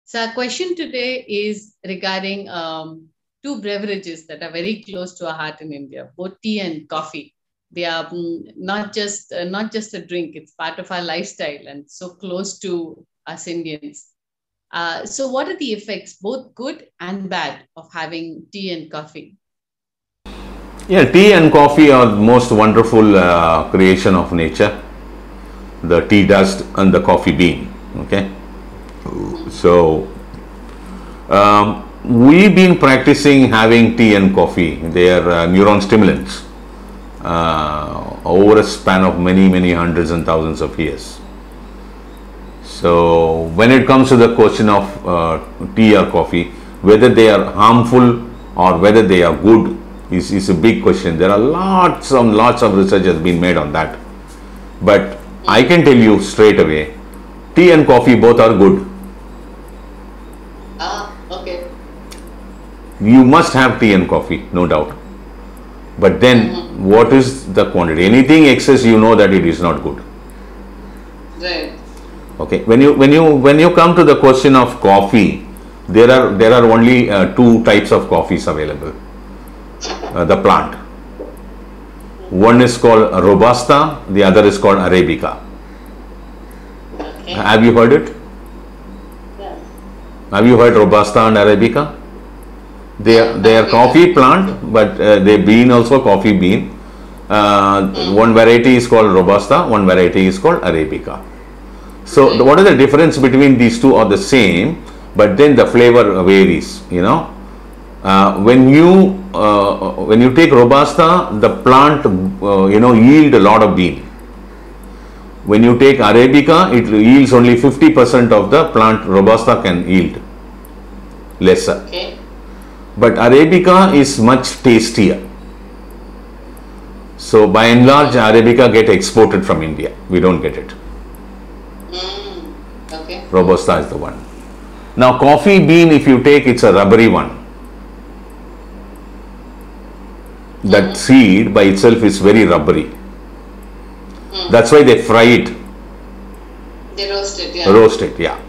So our question today is regarding two beverages that are very close to our heart in India, both tea and coffee. They are not just a drink; it's part of our lifestyle and so close to us Indians. So, what are the effects, both good and bad, of having tea and coffee? Yeah, tea and coffee are the most wonderful creation of nature. The tea dust and the coffee bean. Okay, so we've been practicing having tea and coffee. They are neuron stimulants over a span of many hundreds and thousands of years. So when it comes to the question of tea or coffee, whether they are harmful or whether they are good is a big question. There are lots of research has been made on that. But I can tell you straight away, tea and coffee both are good. Okay. You must have tea and coffee, no doubt. But then what is the quantity? Anything excess, you know that it is not good. Right. Okay, when you come to the question of coffee, there are only two types of coffees available. The plant. One is called Robusta, the other is called Arabica. Okay. Have you heard it? Yeah. Have you heard Robusta and Arabica? They are coffee plant, but they bean also coffee bean. One variety is called Robusta, one variety is called Arabica. So what is the difference between these two? Are the same, but then the flavor varies. When you take Robusta, the plant yield a lot of bean. When you take Arabica, it yields only 50% of the plant. Robusta can yield lesser. Okay. But Arabica is much tastier. So by and large, Arabica get exported from India. We don't get it. Okay. Robusta is the one. Now coffee bean, if you take, it's a rubbery one. That seed by itself is very rubbery. That's why they fry it. They roast it, yeah. Roast it, yeah.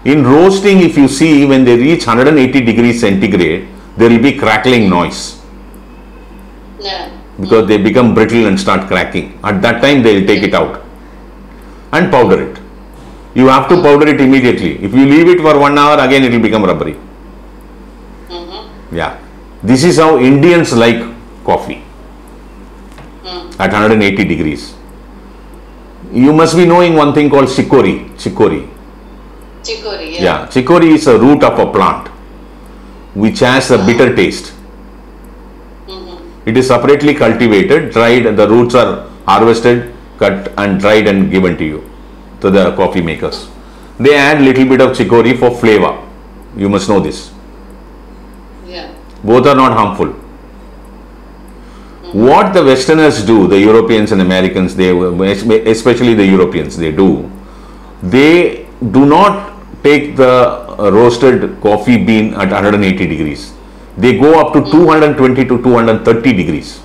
In roasting, if you see, when they reach 180 degrees centigrade, there will be crackling noise Yeah. because they become brittle and start cracking. At that time, they will take it out and powder it. You have to powder it immediately. If you leave it for 1 hour, again it will become rubbery. Yeah. This is how Indians like coffee at 180 degrees. You must be knowing one thing called chicory. Chicory, yeah. Yeah, chicory is a root of a plant which has a bitter taste. It is separately cultivated, dried, the roots are harvested, cut and dried and given to you, to the coffee makers. They add little bit of chicory for flavor. You must know this. Yeah. Both are not harmful. What the Westerners do, the Europeans and Americans, especially the Europeans, they do not take the roasted coffee bean at 180 degrees. They go up to 220 to 230 degrees.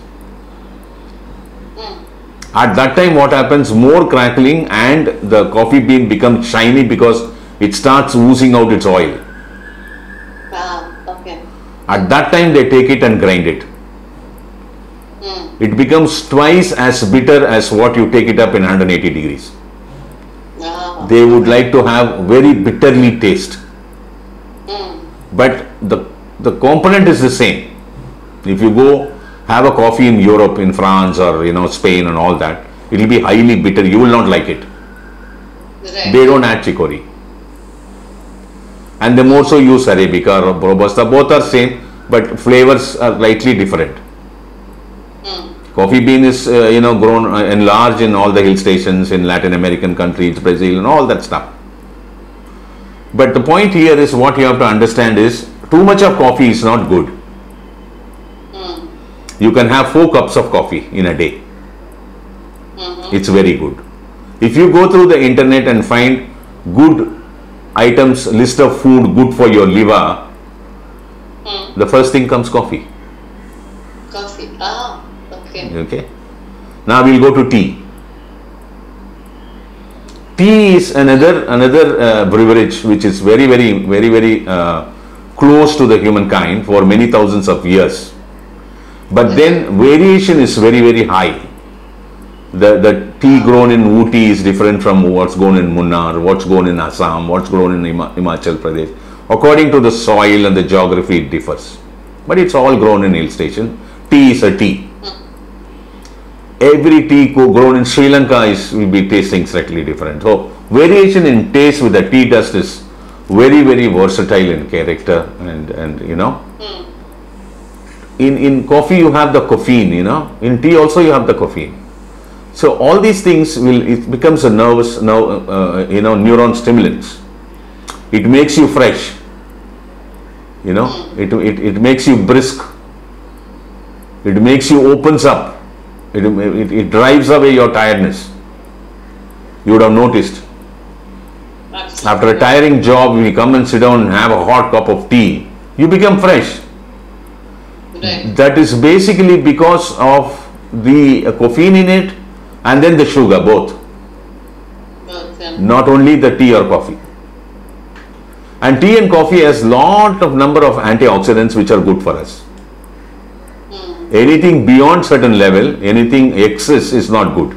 At that time, what happens? More crackling and the coffee bean becomes shiny because it starts oozing out its oil. Okay. At that time, they take it and grind it. It becomes twice as bitter as what you take it up in 180 degrees. They would like to have very bitterly taste. But the component is the same. If you go have a coffee in Europe, in France or Spain and all that, it will be highly bitter. You will not like it. Right. They don't add chicory. And they also use Arabica or Robusta. Both are same, but flavors are slightly different. Coffee bean is grown and large in all the hill stations in Latin American countries, Brazil and all that stuff. But the point here is, what you have to understand is, too much of coffee is not good. You can have 4 cups of coffee in a day. It's very good. If you go through the internet and find good items, list of food good for your liver, the first thing comes coffee. Coffee. Okay. Okay. Now we'll go to tea. Tea is another beverage which is very close to the humankind for many thousands of years. But then variation is very high. The tea grown in Ooty is different from what's grown in Munnar, what's grown in Assam, what's grown in Himachal Pradesh. According to the soil and the geography, it differs. But it's all grown in hill station. Tea is a tea. Every tea grown in Sri Lanka will be tasting slightly different. So variation in taste with the tea dust is very versatile in character, and you know. In coffee you have the caffeine, you know. In tea also you have the caffeine. So all these things it becomes a neuron stimulants. It makes you fresh, you know. It makes you brisk. It makes you opens up. It drives away your tiredness. You would have noticed. Absolutely. After a tiring job, we come and sit down and have a hot cup of tea. You become fresh. Right. That is basically because of the caffeine in it and then the sugar, both. Not only the tea or coffee. And tea and coffee has number of antioxidants which are good for us. Anything beyond certain level, anything excess is not good.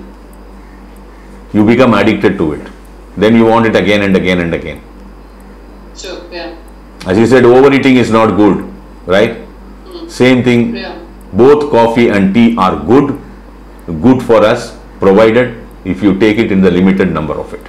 You become addicted to it. Then you want it again and again and again. Sure, yeah. As you said, overeating is not good, right? Same thing. Yeah. Both coffee and tea are good for us, provided if you take it in the limited number of it.